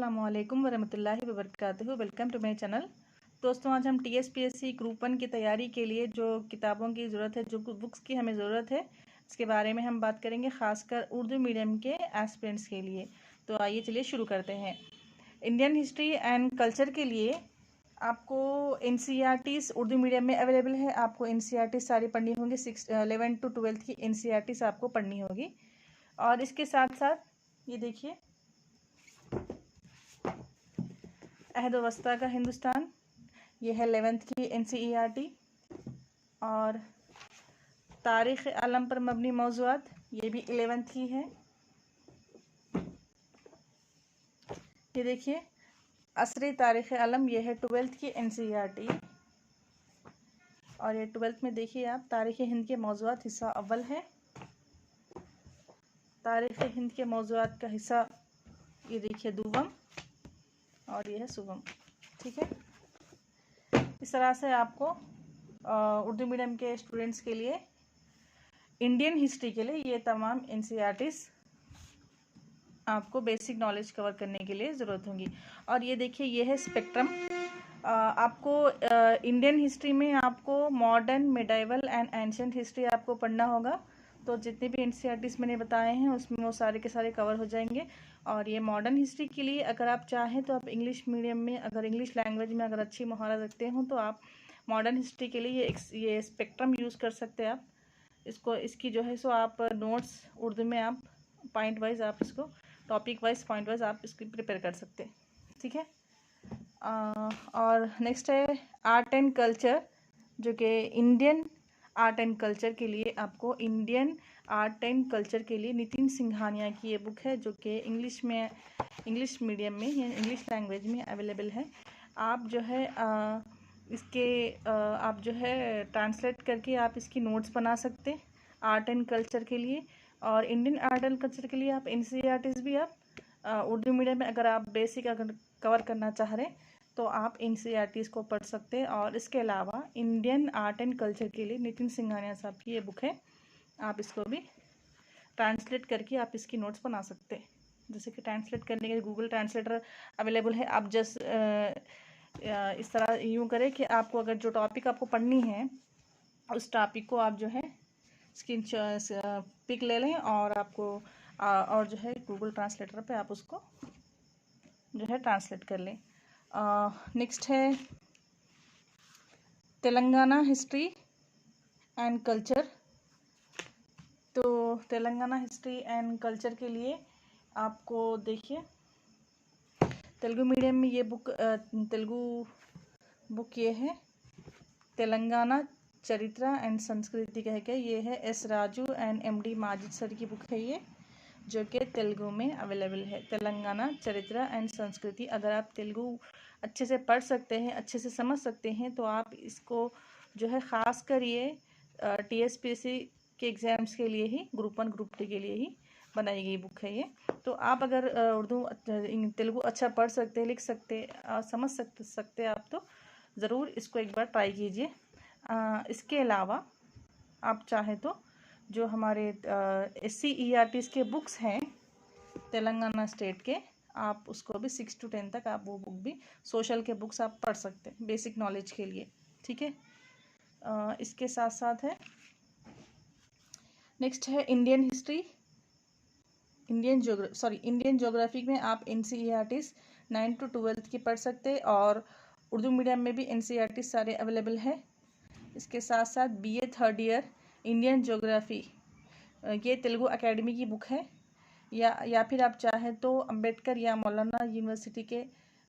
अस्सलामुअलैकुम वरहमतुल्लाहि वबरकातुहू। Welcome to my channel. दोस्तों, आज हम टीएसपीएससी ग्रुप 1 की तैयारी के लिए जो किताबों की ज़रूरत है, जो बुक्स की हमें ज़रूरत है, इसके बारे में हम बात करेंगे, ख़ासकर उर्दू मीडियम के एस्पिरेंट्स के लिए। तो आइए चलिए शुरू करते हैं। इंडियन हिस्ट्री एंड कल्चर के लिए आपको NCERTs उर्दू मीडियम में अवेलेबल है। आपको NCERTs सारी पढ़नी होंगी। 11 to 12 की NCERTs आपको पढ़नी होगी। और इसके साथ साथ ये देखिए, अहद वस्ता का हिंदुस्तान, ये है 11th की NCERT। और तारीख़ आलम पर मबनी मौज़ूआत, ये भी 11th की है। ये देखिए, असरी तारीख़ आलम, ये है 12th की NCERT। और ये 12th में देखिए आप, तारीख़ हिंद के मौज़ूआत हिस्सा अव्वल है। तारीख़ हिंद के मौज़ूआत का हिस्सा ये देखिए दुवम, और ये है सुवम। ठीक है, इस तरह से आपको उर्दू मीडियम के स्टूडेंट्स के लिए, इंडियन हिस्ट्री के लिए ये तमाम NCERTs आपको बेसिक नॉलेज कवर करने के लिए ज़रूरत होंगी। और ये देखिए, ये है स्पेक्ट्रम। आपको इंडियन हिस्ट्री में आपको modern, medieval and ancient history आपको पढ़ना होगा। तो जितने भी NCERTs मैंने बताए हैं उसमें वो सारे के सारे कवर हो जाएंगे। और ये मॉडर्न हिस्ट्री के लिए अगर आप चाहें तो आप इंग्लिश मीडियम में, अगर इंग्लिश लैंग्वेज में अगर अच्छी महारत रखते हो तो आप मॉडर्न हिस्ट्री के लिए ये स्पेक्ट्रम यूज़ कर सकते हैं। आप इसकी जो है सो आप नोट्स उर्दू में आप पॉइंट वाइज, आप इसको टॉपिक वाइज, पॉइंट वाइज आप इसकी प्रिपेयर कर सकते हैं। ठीक है। और नेक्स्ट है आर्ट एंड कल्चर, जो कि इंडियन आर्ट एंड कल्चर के लिए आपको, इंडियन आर्ट एंड कल्चर के लिए नितिन सिंघानिया की ये बुक है, जो कि इंग्लिश मीडियम में या इंग्लिश लैंग्वेज में अवेलेबल है। आप जो है आप जो है ट्रांसलेट करके आप इसकी नोट्स बना सकते आर्ट एंड कल्चर के लिए। और इंडियन आर्ट एंड कल्चर के लिए आप NCERTs भी आप उर्दू मीडियम में अगर आप बेसिक अगर कवर करना चाह रहे हैं तो आप NCERTs को पढ़ सकते हैं। और इसके अलावा इंडियन आर्ट एंड कल्चर के लिए नितिन सिंघानिया साहब की ये बुक है, आप इसको भी ट्रांसलेट करके आप इसकी नोट्स बना सकते हैं। जैसे कि ट्रांसलेट करने के लिए गूगल ट्रांसलेटर अवेलेबल है। आप जस्ट इस तरह यूँ करें कि आपको अगर जो टॉपिक आपको पढ़नी है उस टॉपिक को आप जो है स्क्रीन पिक ले लें और आपको और जो है गूगल ट्रांसलेटर पे आप उसको जो है ट्रांसलेट कर लें। नेक्स्ट है तेलंगाना हिस्ट्री एंड कल्चर। तो तेलंगाना हिस्ट्री एंड कल्चर के लिए आपको देखिए, तेलुगु मीडियम में ये तेलुगु बुक ये है तेलंगाना चरित्र एंड संस्कृति कह के, ये है S Raju and MD Majid sir की बुक है ये, जो कि तेलुगु में अवेलेबल है। तेलंगाना चरित्र एंड संस्कृति, अगर आप तेलुगु अच्छे से पढ़ सकते हैं, अच्छे से समझ सकते हैं, तो आप इसको जो है ख़ास कर ये TSPSC के एग्ज़ाम्स के लिए ही, ग्रुप 1 ग्रुप 2 के लिए ही बनाई गई बुक है ये। तो आप अगर तेलुगु अच्छा पढ़ सकते, लिख सकते, समझ सकते आप, तो ज़रूर इसको एक बार ट्राई कीजिए। इसके अलावा आप चाहें तो जो हमारे SCERTs के बुक्स हैं तेलंगाना स्टेट के, आप उसको भी 6 to 10 तक आप वो बुक भी, सोशल के बुक्स आप पढ़ सकते हैं बेसिक नॉलेज के लिए। ठीक है। इसके साथ साथ है नेक्स्ट है इंडियन हिस्ट्री, इंडियन ज्योग्राफी में आप NCERTs 9 to 12 की पढ़ सकते। और उर्दू मीडियम में भी NCERTs सारे अवेलेबल है। इसके साथ साथ BA 3rd year Indian geography, ये तेलुगु एकेडमी की बुक है। या फिर आप चाहें तो अम्बेडकर या मौलाना यूनिवर्सिटी के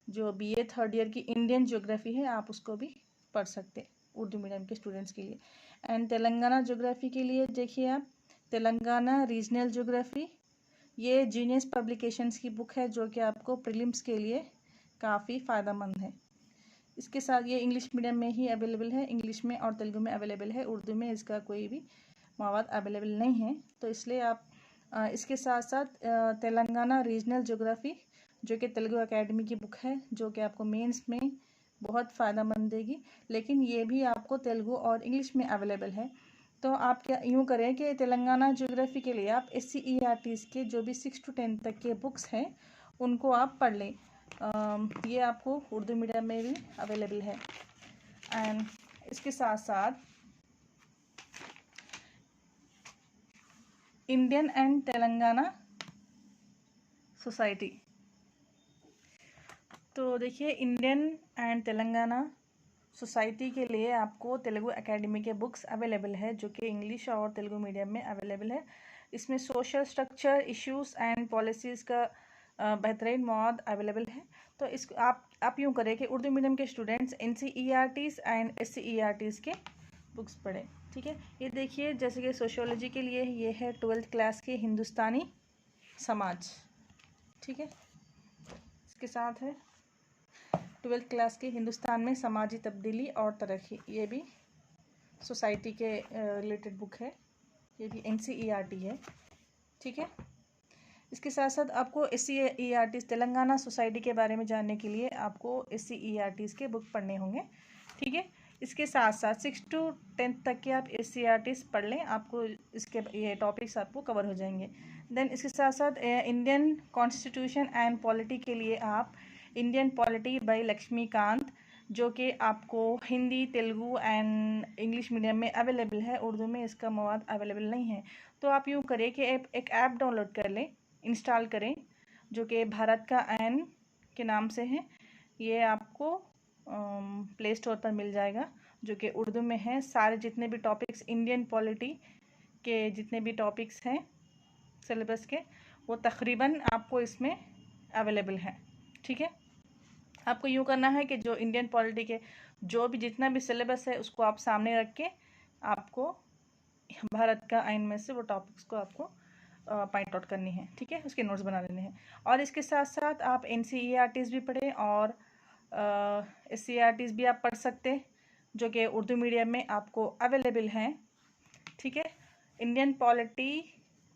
जो BA 3rd ईयर की इंडियन ज्योग्राफी है, आप उसको भी पढ़ सकते उर्दू मीडियम के स्टूडेंट्स के लिए। एंड तेलंगाना ज्योग्राफी के लिए देखिए आप, तेलंगाना रीजनल ज्योग्राफी, ये जीनियस पब्लिकेशंस की बुक है, जो कि आपको प्रीलिम्स के लिए काफ़ी फ़ायदेमंद है। इसके साथ ये इंग्लिश मीडियम में ही अवेलेबल है, इंग्लिश में और तेलुगु में अवेलेबल है, उर्दू में इसका कोई भी मवाद अवेलेबल नहीं है। तो इसलिए आप इसके साथ साथ तेलंगाना रीजनल ज्योग्राफी, जो कि तेलुगु एकेडमी की बुक है, जो कि आपको मेंस में बहुत फ़ायदेमंद देगी, लेकिन ये भी आपको तेलुगु और इंग्लिश में अवेलेबल है। तो आप क्या यूँ करें कि तेलंगाना ज्योग्राफी के लिए आप SCERTs के जो भी 6 to 10 तक के बुक्स हैं उनको आप पढ़ लें। ये आपको उर्दू मीडियम में भी अवेलेबल है। एंड इसके साथ साथ इंडियन एंड तेलंगाना सोसाइटी। तो देखिए, इंडियन एंड तेलंगाना सोसाइटी के लिए आपको तेलुगु एकेडमी के बुक्स अवेलेबल है, जो कि इंग्लिश और तेलुगु मीडियम में अवेलेबल है। इसमें social structure, issues and policies का बेहतरीन मौद अवेलेबल है। तो इस आप यूँ करें कि उर्दू मीडियम के स्टूडेंट्स NCERTs एंड SCERTs के बुक्स पढ़ें, ठीक है। ये देखिए, जैसे कि सोशियोलॉजी के लिए ये है 12th क्लास की हिंदुस्तानी समाज, ठीक है। इसके साथ है 12th क्लास की हिंदुस्तान में समाजी तब्दीली और तरक्की, ये भी सोसाइटी के रिलेटेड बुक है, ये भी NCERT है, ठीक है। इसके साथ साथ आपको SCERTs तेलंगाना सोसाइटी के बारे में जानने के लिए आपको SCERTs के बुक पढ़ने होंगे, ठीक है। इसके साथ साथ 6 to 10 तक के आप SCERTs पढ़ लें, आपको इसके ये टॉपिक्स आपको कवर हो जाएंगे। देन इसके साथ साथ इंडियन कॉन्स्टिट्यूशन एंड पॉलिटी के लिए आप इंडियन पॉलिटी बाय लक्ष्मीकांत, जो कि आपको Hindi, Telugu and English medium में अवेलेबल है, उर्दू में इसका मवाद अवेलेबल नहीं है। तो आप यूँ करें कि एक ऐप डाउनलोड कर लें, इंस्टॉल करें, जो कि भारत का आयन के नाम से है। ये आपको प्ले स्टोर पर मिल जाएगा, जो कि उर्दू में है। सारे जितने भी टॉपिक्स इंडियन पॉलिटी के जितने भी टॉपिक्स हैं सिलेबस के, वो तकरीबन आपको इसमें अवेलेबल हैं, ठीक है। आपको यूँ करना है कि जो इंडियन पॉलिटी के जो भी जितना भी सिलेबस है उसको आप सामने रख के आपको भारत का आयन में से वो टॉपिक्स को आपको पॉइंट आउट करनी है, ठीक है, उसके नोट्स बना लेने हैं। और इसके साथ साथ आप NCERTs भी पढ़ें और SCERTs भी आप पढ़ सकते हैं, जो कि उर्दू मीडियम में आपको अवेलेबल हैं, ठीक है। इंडियन पॉलिटी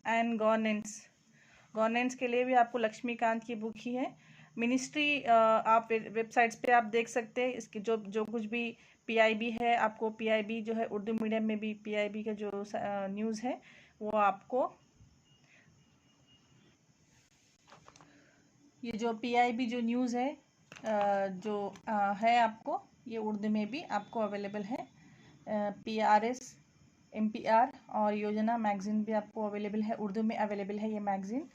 एंड गवर्नेंस के लिए भी आपको लक्ष्मीकांत की बुक ही है। मिनिस्ट्री आप वेबसाइट्स पे आप देख सकते हैं, इसकी जो कुछ भी PIB है, आपको PIB जो है उर्दू मीडियम में भी PIB का जो न्यूज़ है वो आपको, ये जो PIB जो न्यूज़ है जो है आपको, ये उर्दू में भी आपको अवेलेबल है। PRS, MPR और योजना मैगज़ीन भी आपको अवेलेबल है, उर्दू में अवेलेबल है ये मैगज़ीन,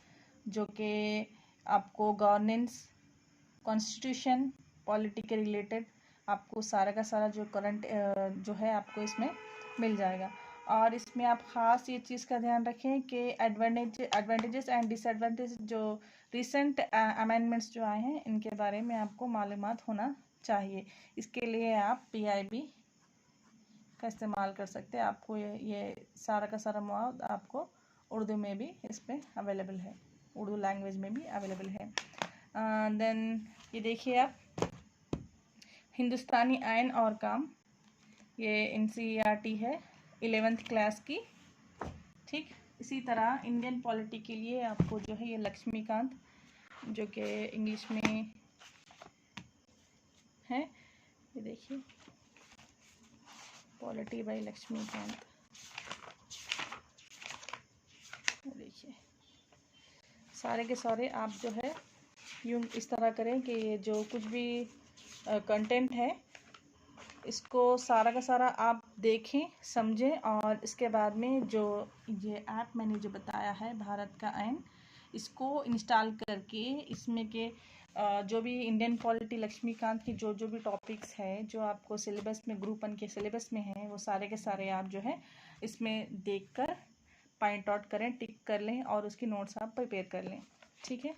जो कि आपको गवर्नेंस, कॉन्स्टिट्यूशन, पॉलिटी के रिलेटेड आपको सारा का सारा जो करंट जो है आपको इसमें मिल जाएगा। और इसमें आप ख़ास ये चीज़ का ध्यान रखें कि एडवांटेजेस एंड डिसएडवांटेज जो रिसेंट अमेंडमेंट्स जो आए हैं इनके बारे में आपको मालूमात होना चाहिए। इसके लिए आप PIB का इस्तेमाल कर सकते हैं। आपको ये सारा का सारा मौद आपको उर्दू में भी इस पर अवेलेबल है, उर्दू लैंग्वेज में भी अवेलेबल है। देन ये देखिए आप हिंदुस्तानी आयन और काम, ये NCERT है 11th क्लास की, ठीक। इसी तरह इंडियन पॉलिटी के लिए आपको जो है ये लक्ष्मीकांत, जो कि इंग्लिश में है, ये देखिए पॉलिटी बाय लक्ष्मीकांत, देखिए सारे के सारे आप जो है यूँ इस तरह करें कि ये जो कुछ भी कंटेंट है इसको सारा का सारा आप देखें, समझें, और इसके बाद में जो ये ऐप मैंने जो बताया है भारत का आयन, इसको इंस्टॉल करके इसमें के जो भी इंडियन पॉलिटी लक्ष्मीकांत की जो भी टॉपिक्स है जो आपको सिलेबस में ग्रुप 1 के सिलेबस में हैं, वो सारे के सारे आप जो है इसमें देखकर पॉइंट आउट करें, टिक कर लें और उसकी नोट्स आप प्रिपेयर कर लें, ठीक है।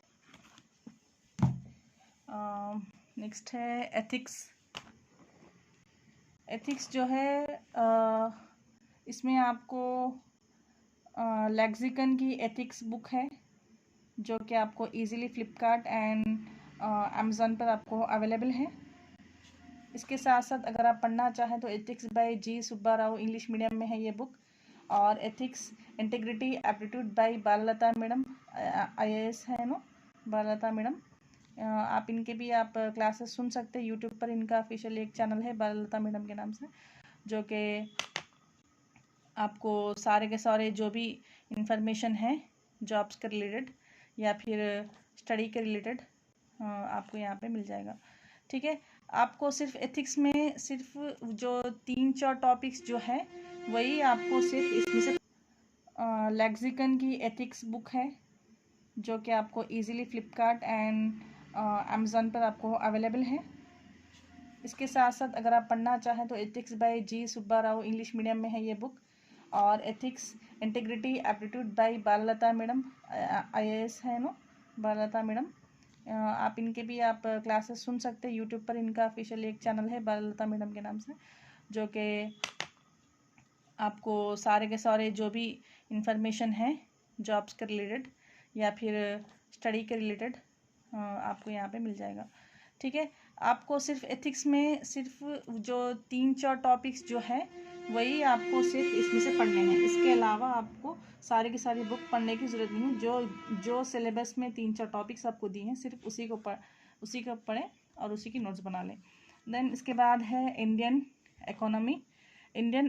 नेक्स्ट है एथिक्स जो है इसमें आपको लेक्सिकन की एथिक्स बुक है, जो कि आपको इजीली फ्लिपकार्ट एंड अमेज़न पर आपको अवेलेबल है। इसके साथ साथ अगर आप पढ़ना चाहें तो ethics by G Subba Rao English medium में है ये बुक, और ethics integrity aptitude by Balalatha madam, IAS है ना बाललता मैडम, आप इनके भी आप क्लासेस सुन सकते हैं। यूट्यूब पर इनका ऑफिशियल एक चैनल है बाललता मैडम के नाम से, जो कि आपको सारे के सारे जो भी इंफॉर्मेशन है जॉब्स के रिलेटेड या फिर स्टडी के रिलेटेड आपको यहाँ पे मिल जाएगा। ठीक है, आपको सिर्फ एथिक्स में सिर्फ जो 3-4 टॉपिक्स जो है वही आपको सिर्फ इसमें से लेक्सिकन की एथिक्स बुक है जो कि आपको इजीली फ्लिपकार्ट एंड अमेज़न पर आपको अवेलेबल है। इसके साथ साथ अगर आप पढ़ना चाहें तो ethics by G Subba Rao English medium में है ये बुक, और ethics integrity aptitude by Balalatha madam IAS है नो, बाललता मैडम। आप इनके भी आप क्लासेस सुन सकते हैं यूट्यूब पर। इनका ऑफिशियल एक चैनल है बाललता मैडम के नाम से, जो कि आपको सारे के सारे जो भी इंफॉर्मेशन है जॉब्स के रिलेटेड या फिर स्टडी के रिलेटेड आपको यहाँ पे मिल जाएगा। ठीक है, आपको सिर्फ एथिक्स में सिर्फ जो 3-4 टॉपिक्स जो है वही आपको सिर्फ इसमें से पढ़ने हैं। इसके अलावा आपको सारी की सारी बुक पढ़ने की ज़रूरत नहीं है। जो सिलेबस में 3-4 टॉपिक्स आपको दिए हैं सिर्फ उसी को पढ़ें और उसी की नोट्स बना लें। देन इसके बाद है Indian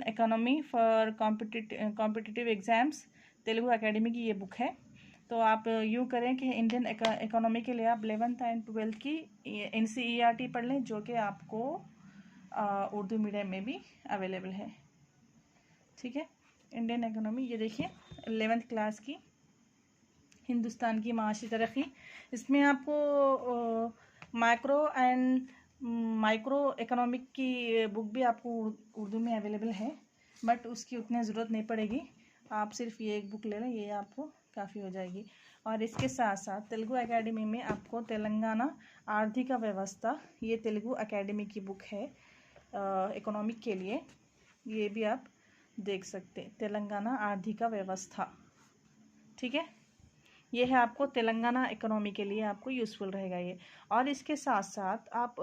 economy for competitive exams, Telugu academy की ये बुक है। तो आप यूँ करें कि इंडियन इकोनॉमी के लिए आप 11th एंड 12th की NCERT पढ़ लें, जो कि आपको उर्दू मीडियम में भी अवेलेबल है। ठीक है, इंडियन इकोनॉमी ये देखिए 11th क्लास की हिंदुस्तान की माशी तरक्की। इसमें आपको माइक्रो इकोनॉमिक की बुक भी आपको उर्दू में अवेलेबल है, बट उसकी उतनी ज़रूरत नहीं पड़ेगी। आप सिर्फ ये एक बुक ले लें, ये आपको काफ़ी हो जाएगी। और इसके साथ साथ तेलुगु एकेडमी में आपको तेलंगाना आर्थिक व्यवस्था, ये तेलुगु एकेडमी की बुक है इकोनॉमिक के लिए, ये भी आप देख सकते हैं, तेलंगाना आर्थिक व्यवस्था। ठीक है, ये है आपको तेलंगाना इकोनॉमी के लिए आपको यूज़फुल रहेगा ये। और इसके साथ साथ आप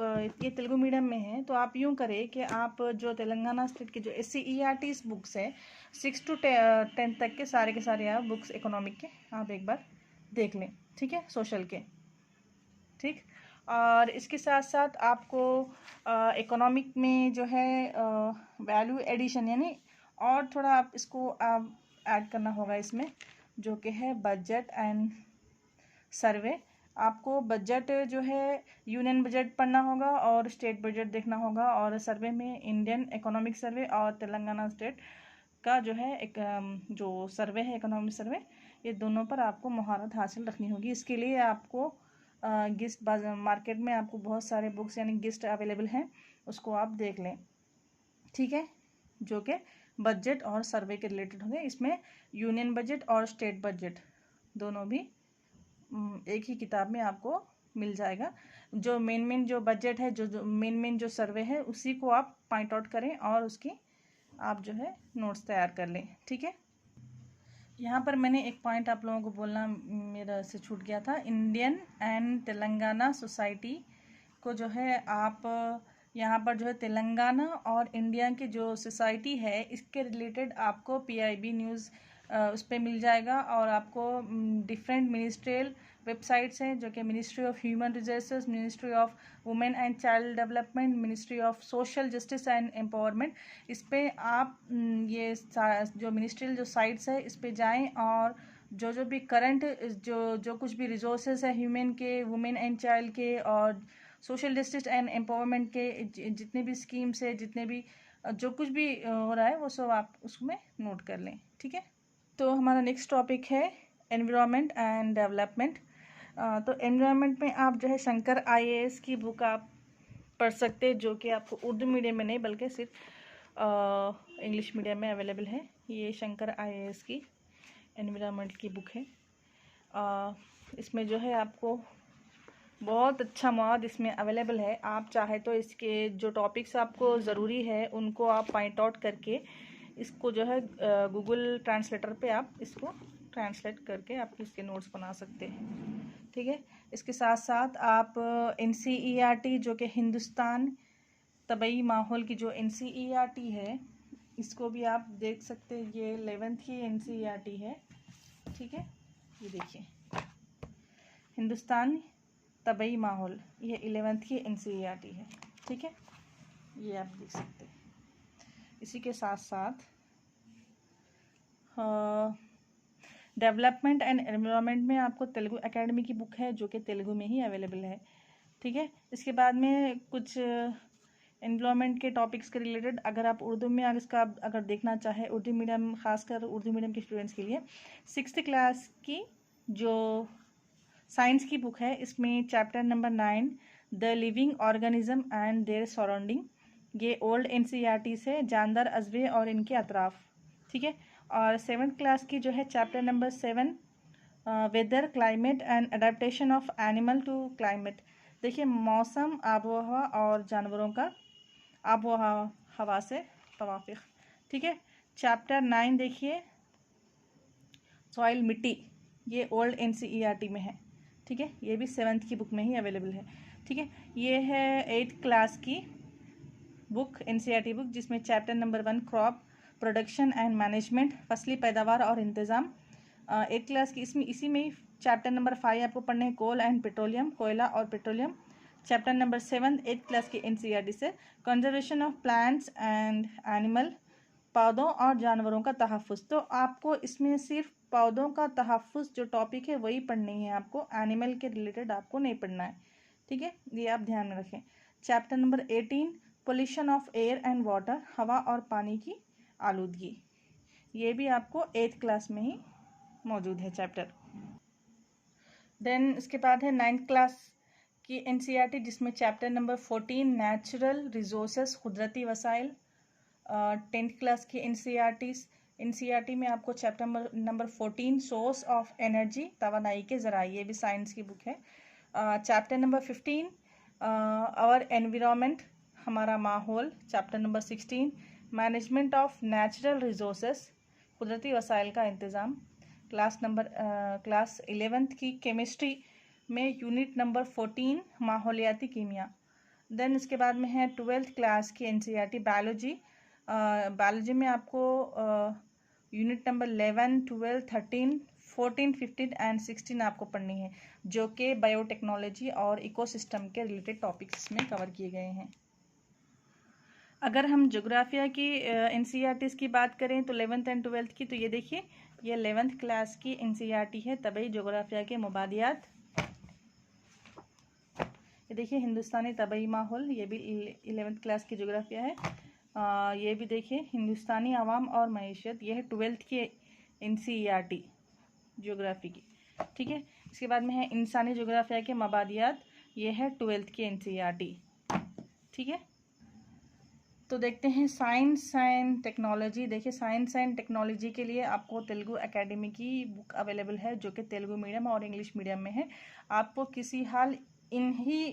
ये तेलुगु मीडियम में है तो आप यूँ करें कि आप जो तेलंगाना स्टेट के जो SCERT बुक्स है 6 to 10 तक के सारे आप बुक्स इकोनॉमिक के आप एक बार देख लें। ठीक है, सोशल के। ठीक, और इसके साथ साथ आपको इकोनॉमिक में जो है वैल्यू एडिशन यानी और थोड़ा आप इसको ऐड करना होगा इसमें, जो कि है बजट एंड सर्वे। आपको बजट जो है यूनियन बजट पढ़ना होगा और स्टेट बजट देखना होगा, और सर्वे में इंडियन इकोनॉमिक सर्वे और तेलंगाना स्टेट का जो है एक जो सर्वे है इकोनॉमिक सर्वे, ये दोनों पर आपको महारत हासिल रखनी होगी। इसके लिए आपको गिस्ट मार्केट में आपको बहुत सारे बुक्स यानी गिस्ट अवेलेबल हैं, उसको आप देख लें। ठीक है, जो कि बजट और सर्वे के रिलेटेड होंगे। इसमें यूनियन बजट और स्टेट बजट दोनों भी एक ही किताब में आपको मिल जाएगा। जो मेन जो बजट है, जो मेन जो सर्वे है, उसी को आप पॉइंट आउट करें और उसकी आप जो है नोट्स तैयार कर लें। ठीक है, यहाँ पर मैंने एक पॉइंट आप लोगों को बोलना मेरा से छूट गया था। इंडियन एंड तेलंगाना सोसाइटी को जो है आप यहाँ पर जो है तेलंगाना और इंडिया की जो सोसाइटी है इसके रिलेटेड आपको PIB न्यूज़ उस पर मिल जाएगा। और आपको डिफरेंट मिनिस्ट्रियल वेबसाइट्स हैं, जो कि ministry of human resources, ministry of women and child development, ministry of social justice and empowerment. इस पर आप ये जो मिनिस्ट्रियल जो साइट्स है इस पर जाएँ और जो भी करंट जो कुछ भी रिसोर्सेज है ह्यूमन के, वुमेन एंड चाइल्ड के और सोशल जस्टिस एंड एम्पावरमेंट के जितने भी स्कीम्स है, जितने भी जो कुछ भी हो रहा है वो सब आप उसमें नोट कर लें। ठीक है, तो हमारा नेक्स्ट टॉपिक है एनवायरनमेंट एंड डेवलपमेंट। तो एनवायरनमेंट में आप जो है शंकर IAS की बुक आप पढ़ सकते हैं, जो कि आपको उर्दू मीडियम में नहीं बल्कि सिर्फ इंग्लिश मीडियम में अवेलेबल है। ये शंकर IAS की एनवायरनमेंट की बुक है। इसमें जो है आपको बहुत अच्छा मौद इसमें अवेलेबल है। आप चाहे तो इसके जो टॉपिक्स आपको ज़रूरी है उनको आप पॉइंट आउट करके इसको जो है गूगल ट्रांसलेटर पे आप इसको ट्रांसलेट करके आप इसके नोट्स बना सकते हैं। ठीक है, इसके साथ साथ आप NCERT जो कि हिंदुस्तान तबई माहौल की जो NCERT है इसको भी आप देख सकते हैं। ये 11th की NCERT है। ठीक है, ये देखिए हिंदुस्तान तबई माहौल, ये 11th की NCERT है। ठीक है, ये आप देख सकते हैं। इसी के साथ साथ डेवलपमेंट एंड एनवायरनमेंट में आपको तेलुगु एकेडमी की बुक है, जो कि तेलुगु में ही अवेलेबल है। ठीक है। इसके बाद में कुछ एनवायरनमेंट के टॉपिक्स के रिलेटेड अगर आप उर्दू में इसका अगर देखना चाहे, उर्दू मीडियम, खासकर उर्दू मीडियम के स्टूडेंट्स के लिए 6th क्लास की जो साइंस की बुक है, इसमें chapter number 9 the living organism and their surrounding, ये ओल्ड NCERT से जानदार अजवे और इनके अतराफ, ठीक है। और 7th क्लास की जो है chapter number 7 weather, climate and adaptation of animal to climate, देखिए मौसम, आबो हवा और जानवरों का आबो हवा से तवाफिक, ठीक है। चैप्टर 9 देखिए सॉइल, मिट्टी, ये ओल्ड NCERT में है, ठीक है। ये भी 7th की बुक में ही अवेलेबल है, ठीक है। ये है 8th क्लास की बुक, NCERT बुक, जिसमें chapter number 1 crop production and management, फसली पैदावार और इंतज़ाम। 8th क्लास की इसमें इसी में ही चैप्टर नंबर 5 आपको पढ़ने हैं कोल एंड पेट्रोलियम, कोयला और petroleum. Chapter number 7 8th class की NCERT से conservation of plants and animal, पौधों और जानवरों का तहफ़्फ़ुज़। तो आपको इसमें सिर्फ पौधों का तहफ़्फ़ुज़ जो टॉपिक है वही पढ़नी है, आपको एनिमल के रिलेटेड आपको नहीं पढ़ना है, ठीक है। ये आप ध्यान में रखें। Chapter number 18 pollution of air and water, हवा और पानी की आलूदगी, ये भी आपको 8th क्लास में ही मौजूद है चैप्टर। देन इसके बाद है 9th क्लास की NCERT, जिसमें चैप्टर नंबर 14 नेचुरल रिसोर्सेस, कुदरती वसाइल। 10th क्लास की NCERT में आपको chapter number 14 source of energy, तवानाई के ज़राए, ये भी साइंस की बुक है। चैप्टर नंबर 15 आवर एनवायरनमेंट, हमारा माहौल। Chapter number 16 management of natural resources, कुदरती वसाइल का इंतज़ाम। क्लास 11th की केमिस्ट्री में यूनिट नंबर 14 माहौलियाती कीमिया। देन इसके बाद में है 12th क्लास की NCERT बायोलॉजी। बायोलॉजी में आपको यूनिट नंबर 11, 12, 13, 14, 15 एंड 16 आपको पढ़नी है, जो कि बायोटेक्नोलॉजी और इकोसिस्टम के रिलेटेड टॉपिक्स में कवर किए गए हैं। अगर हम जोग्राफिया की NCERTs की बात करें तो 11th एंड 12th की, तो ये देखिए ये 11th क्लास की NCERT है तबई जोग्राफिया के मुबादियात। ये देखिए हिंदुस्तानी तबई माहौल, ये भी 11th क्लास की जोग्राफिया है। ये भी देखिए हिंदुस्तानी आवाम और मईशत, ये है 12th की NCERT जोग्राफी की, ठीक है। इसके बाद में है इंसानी जोग्राफिया के मबादियात, ये है 12th की NCERT, ठीक है। तो देखते हैं साइंस एंड टेक्नोलॉजी। देखिए साइंस एंड टेक्नोलॉजी के लिए आपको तेलुगु एकेडमी की बुक अवेलेबल है, जो कि तेलुगु मीडियम और इंग्लिश मीडियम में है। आपको किसी हाल इन्हीं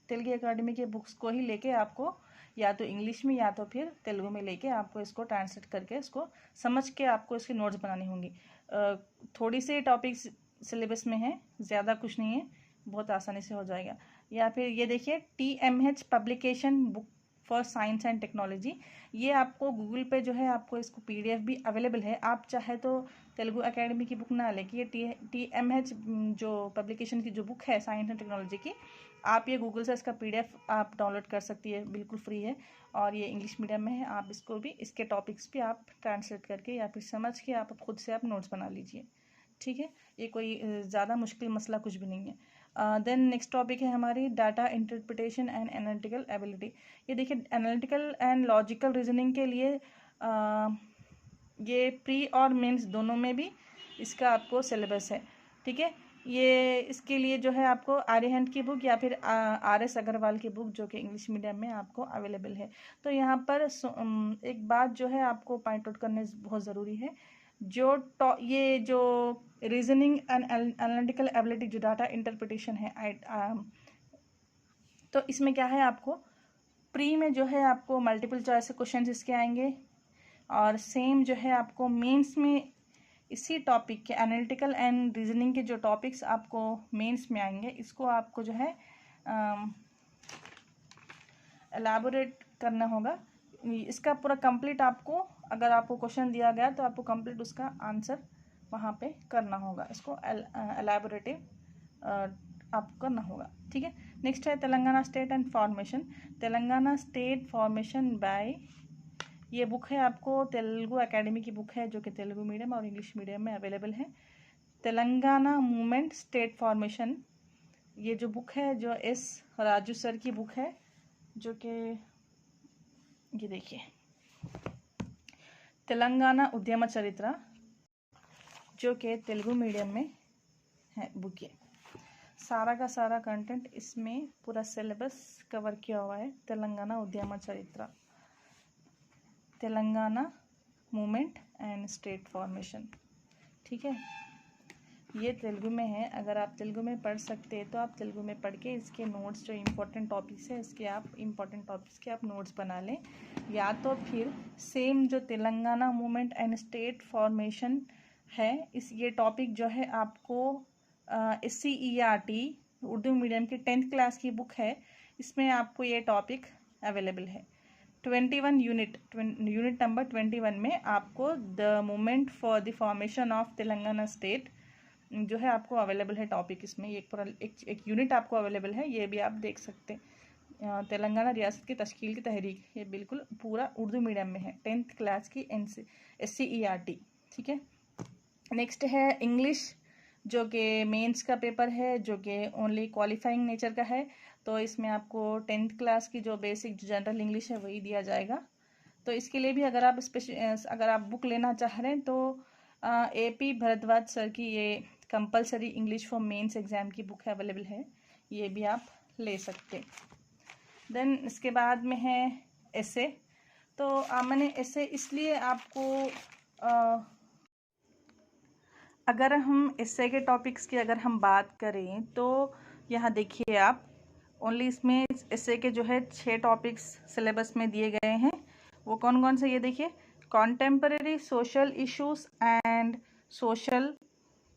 तेलुगु एकेडमी के बुक्स को ही लेके आपको या तो इंग्लिश में या तो फिर तेलुगु में लेके आपको इसको ट्रांसलेट करके इसको समझ के आपको इसके नोट्स बनानी होंगी। थोड़ी सी टॉपिक्स सिलेबस में है, ज़्यादा कुछ नहीं है, बहुत आसानी से हो जाएगा। या फिर ये देखिए TMH publication book for science and technology, ये आपको गूगल पे जो है आपको इसको PDF भी अवेलेबल है। आप चाहे तो तेलुगु एकेडमी की बुक ना लेके ये TMH जो पब्लिकेशन की जो बुक है साइंस एंड टेक्नोलॉजी की, आप ये गूगल से इसका PDF आप डाउनलोड कर सकती है, बिल्कुल फ्री है। और ये इंग्लिश मीडियम में है, आप इसको भी इसके टॉपिक्स भी आप ट्रांसलेट करके या फिर समझ के आप खुद से आप नोट्स बना लीजिए, ठीक है। ये कोई ज़्यादा मुश्किल मसला कुछ भी नहीं है। देन नेक्स्ट टॉपिक है हमारी data interpretation and analytical ability. ये देखिए एनालिटिकल एंड लॉजिकल रीजनिंग के लिए ये प्री और मेंस दोनों में भी इसका आपको सिलेबस है, ठीक है। ये इसके लिए जो है आपको आर्यहंत की बुक या फिर RS अग्रवाल की बुक, जो कि इंग्लिश मीडियम में आपको अवेलेबल है। तो यहाँ पर एक बात जो है आपको पॉइंट आउट करने बहुत ज़रूरी है, ये जो रीजनिंग एंड एनालिटिकल एबिलिटी जो डाटा इंटरप्रिटेशन है, तो इसमें क्या है, आपको प्री में जो है आपको मल्टीपल चॉइस क्वेश्चन इसके आएंगे, और सेम जो है आपको मेंस में इसी टॉपिक के एनालिटिकल एंड रीजनिंग के जो टॉपिक्स आपको मेंस में आएंगे, इसको आपको जो है एलाबोरेट करना होगा। इसका पूरा कंप्लीट आपको, अगर आपको क्वेश्चन दिया गया तो आपको कंप्लीट उसका आंसर वहाँ पे करना होगा, इसको एलाबोरेटिव आपको करना होगा, ठीक है। नेक्स्ट है Telangana state and formation. Telangana state formation by, ये बुक है आपको तेलुगु एकेडमी की बुक है, जो कि तेलुगु मीडियम और इंग्लिश मीडियम में अवेलेबल है। तेलंगाना मूवमेंट स्टेट फॉर्मेशन, ये जो बुक है जो एस राजू सर की बुक है, जो कि ये देखिए तेलंगाना उद्यम चरित्र, जो कि तेलुगु मीडियम में है बुक। ये सारा का सारा कंटेंट इसमें पूरा सिलेबस कवर किया हुआ है। तेलंगाना उद्यम चरित्र, Telangana movement and state formation, ठीक है। ये तेलुगु में है। अगर आप तेलुगु में पढ़ सकते हैं तो आप तेलुगु में पढ़ के इसके नोट्स जो इम्पोर्टेंट टॉपिक्स है इसके आप इम्पोर्टेंट टॉपिक्स के आप नोट्स बना लें, या तो फिर सेम जो Telangana movement and state formation है ये टॉपिक जो है आपको SCERT उर्दू मीडियम की 10th क्लास की बुक है, इसमें आपको ये टॉपिक अवेलेबल है। 21 यूनिट नंबर 21 में आपको the movement for the formation of Telangana state जो है आपको अवेलेबल है टॉपिक। इसमें एक पूरा एक यूनिट आपको अवेलेबल है, ये भी आप देख सकते हैं। तेलंगाना रियासत की तश्कील की तहरीक, ये बिल्कुल पूरा उर्दू मीडियम में है, 10th क्लास की SCERT, ठीक है। नेक्स्ट है इंग्लिश, जो कि मेंस का पेपर है, जो कि ओनली क्वालिफाइंग नेचर का है। तो इसमें आपको 10th क्लास की जो बेसिक जनरल इंग्लिश है वही दिया जाएगा। तो इसके लिए भी अगर आप बुक लेना चाह रहे हैं तो AP भरद्वाज सर की ये compulsory English for mains exam की बुक अवेलेबल है, ये भी आप ले सकते। देन इसके बाद में है एसे। तो मैंने एसे इसलिए आपको अगर हम एसे के टॉपिक्स की अगर हम बात करें तो यहाँ देखिए आप ओनली इसमें एसे के जो है 6 टॉपिक्स सिलेबस में दिए गए हैं। वो कौन कौन से, ये देखिए, contemporary social issues and social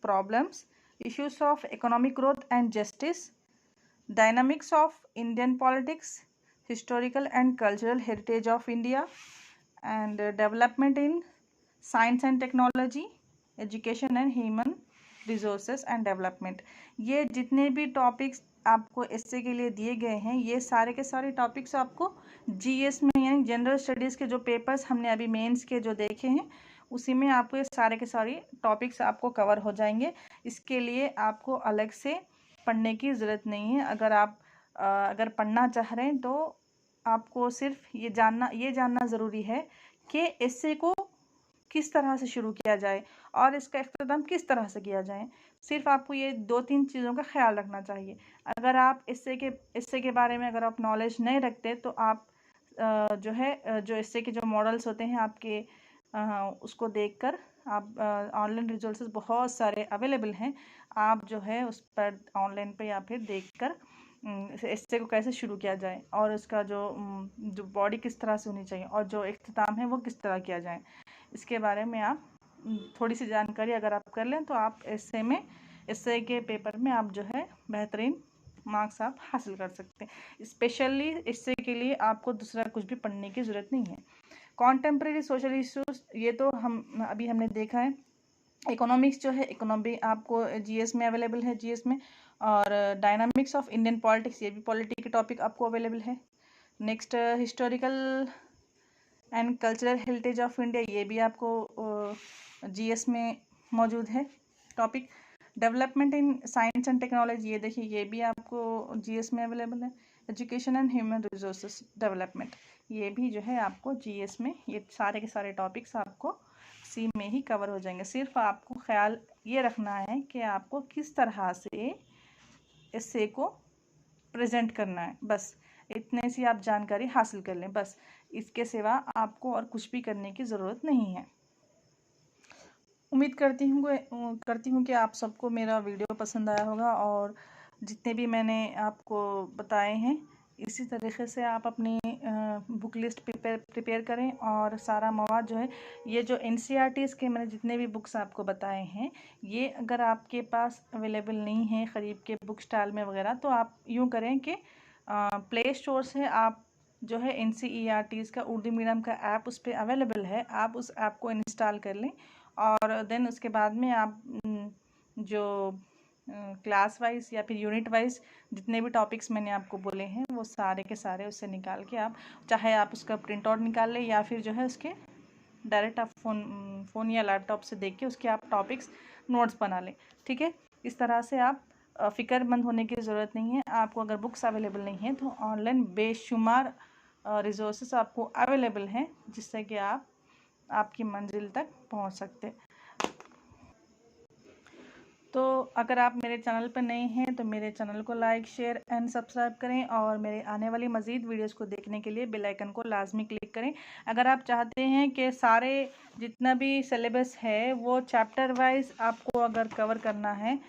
problems, issues of economic growth and justice, dynamics of Indian politics, historical and cultural heritage of India and development in science and technology, education and human resources and development. ये जितने भी topics आपको S A के लिए दिए गए हैं, ये सारे के सारे टॉपिक्स आपको GS में यानी जनरल स्टडीज़ के जो पेपर्स हमने अभी मेंस के जो देखे हैं उसी में आपको ये सारे के सारे टॉपिक्स आपको कवर हो जाएंगे। इसके लिए आपको अलग से पढ़ने की ज़रूरत नहीं है। अगर पढ़ना चाह रहे हैं तो आपको सिर्फ ये जानना ज़रूरी है कि एसए को किस तरह से शुरू किया जाए और इसका इख्तिताम किस तरह से किया जाए। सिर्फ आपको ये 2-3 चीज़ों का ख्याल रखना चाहिए। अगर आप इससे के बारे में अगर आप नॉलेज नहीं रखते तो आप जो इससे के जो मॉडल्स होते हैं आपके उसको देखकर आप ऑनलाइन रिसोर्सेज बहुत सारे अवेलेबल हैं, आप जो है उस पर ऑनलाइन पे या फिर देखकर इससे को कैसे शुरू किया जाए और इसका जो बॉडी किस तरह से होनी चाहिए और जो इख्तिताम है वो किस तरह किया जाए, इसके बारे में आप थोड़ी सी जानकारी अगर आप कर लें तो आप एसए के पेपर में आप जो है बेहतरीन मार्क्स आप हासिल कर सकते हैं। स्पेशली एसए के लिए आपको दूसरा कुछ भी पढ़ने की ज़रूरत नहीं है। कॉन्टेम्प्रेरी सोशल इश्यूज, ये तो हमने देखा है। इकोनॉमिक्स जो है, इकोनॉमी आपको GS में अवेलेबल है, GS में। और डायनामिक्स ऑफ इंडियन पॉलिटिक्स, ये भी पॉलिटी के टॉपिक आपको अवेलेबल है। Next historical and cultural heritage of India, ये भी आपको GS में मौजूद है topic. Development in science and technology, ये देखिए ये भी आपको GS में अवेलेबल है। Education and human resources development, ये भी जो है आपको GS में, ये सारे के सारे टॉपिक्स आपको सी में ही कवर हो जाएंगे। सिर्फ आपको ख्याल ये रखना है कि आपको किस तरह से एसे को प्रेजेंट करना है, बस इतने सी आप जानकारी हासिल कर लें। बस इसके सिवा आपको और कुछ भी करने की ज़रूरत नहीं है। उम्मीद करती हूँ कि आप सबको मेरा वीडियो पसंद आया होगा और जितने भी मैंने आपको बताए हैं इसी तरीके से आप अपनी बुक लिस्ट प्रिपेयर करें और सारा मवाद जो है, ये जो NCERTs के मैंने जितने भी बुक्स आपको बताए हैं, ये अगर आपके पास अवेलेबल नहीं है ख़रीब के बुक स्टॉल में वगैरह, तो आप यूँ करें कि प्ले स्टोर से आप जो है NCERTs का उर्दू मीडियम का ऐप उस पर अवेलेबल है, आप उस ऐप को इंस्टॉल कर लें और देन उसके बाद में आप जो क्लास वाइज या फिर यूनिट वाइज जितने भी टॉपिक्स मैंने आपको बोले हैं वो सारे के सारे उससे निकाल के आप चाहे आप उसका प्रिंट आउट निकाल लें या फिर जो है उसके डायरेक्ट आप फ़ोन या लैपटॉप से देख के उसके आप टॉपिक्स नोट्स बना लें। ठीक है, इस तरह से आप फ़िक्रमंद होने की ज़रूरत नहीं है। आपको अगर बुक्स अवेलेबल नहीं है तो ऑनलाइन बेशुमार रिसोर्सेस आपको अवेलेबल हैं, जिससे कि आप आपकी मंजिल तक पहुंच सकते। तो अगर आप मेरे चैनल पर नए हैं तो मेरे चैनल को लाइक, शेयर एंड सब्सक्राइब करें और मेरे आने वाली मज़ीद वीडियोस को देखने के लिए बेल आइकन को लाजमी क्लिक करें। अगर आप चाहते हैं कि सारे जितना भी सिलेबस है वो चैप्टर वाइज आपको अगर कवर करना है